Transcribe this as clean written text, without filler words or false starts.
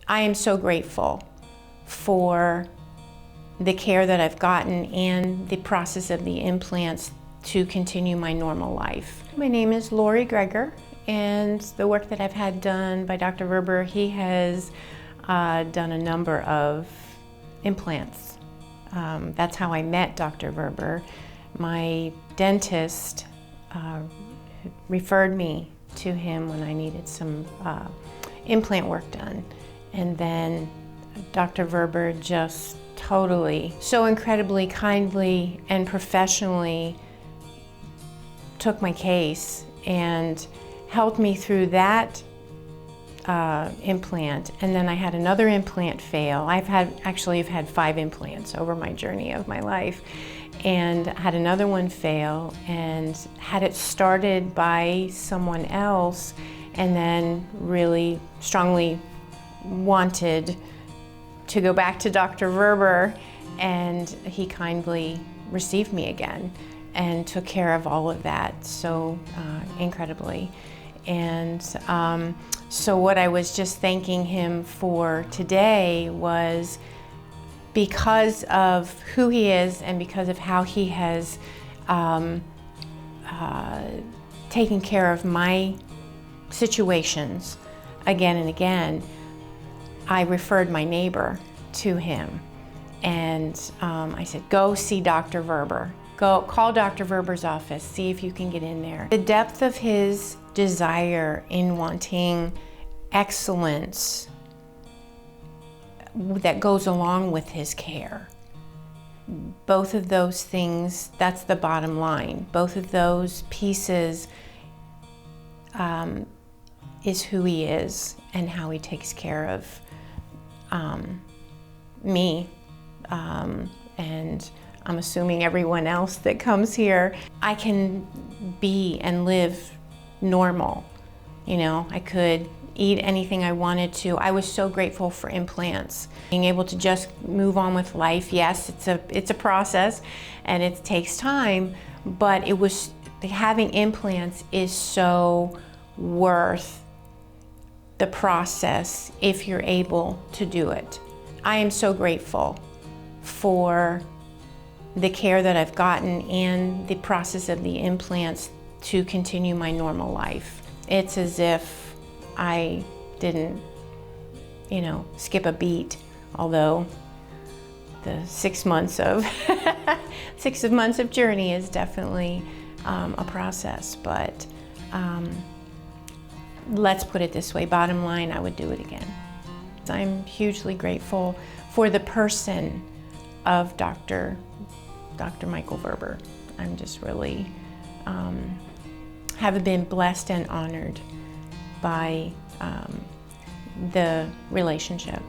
I am so grateful for the care that I've gotten and the process of the implants to continue my normal life. My name is Lori Greger, and the work that I've had done by Dr. Verber, he has done a number of implants. That's how I met Dr. Verber. My dentist referred me to him when I needed some implant work done. And then Dr. Verber just totally, so incredibly kindly and professionally took my case and helped me through that implant. And then I had another implant fail. I've had 5 implants over my journey of my life, and had another one fail, and had it started by someone else, and then really strongly wanted to go back to Dr. Verber, and he kindly received me again and took care of all of that so incredibly. And so what I was just thanking him for today was, because of who he is and because of how he has taken care of my situations again and again, I referred my neighbor to him, and I said, go see Dr. Verber. Go call Dr. Verber's office, see if you can get in there. The depth of his desire in wanting excellence that goes along with his care. Both of those things, that's the bottom line. Both of those pieces is who he is and how he takes care of me, and I'm assuming everyone else that comes here. I can be and live normal. You know, I could eat anything I wanted to. I was so grateful for implants. Being able to just move on with life. Yes, it's a process and it takes time, but having implants is so worth the process if you're able to do it. I am so grateful for the care that I've gotten and the process of the implants to continue my normal life. It's as if I didn't, skip a beat, although the 6 months of 6 months of journey is definitely a process. But let's put it this way, bottom line, I would do it again. I'm hugely grateful for the person of Dr. Michael Verber. I'm just really have been blessed and honored by the relationship.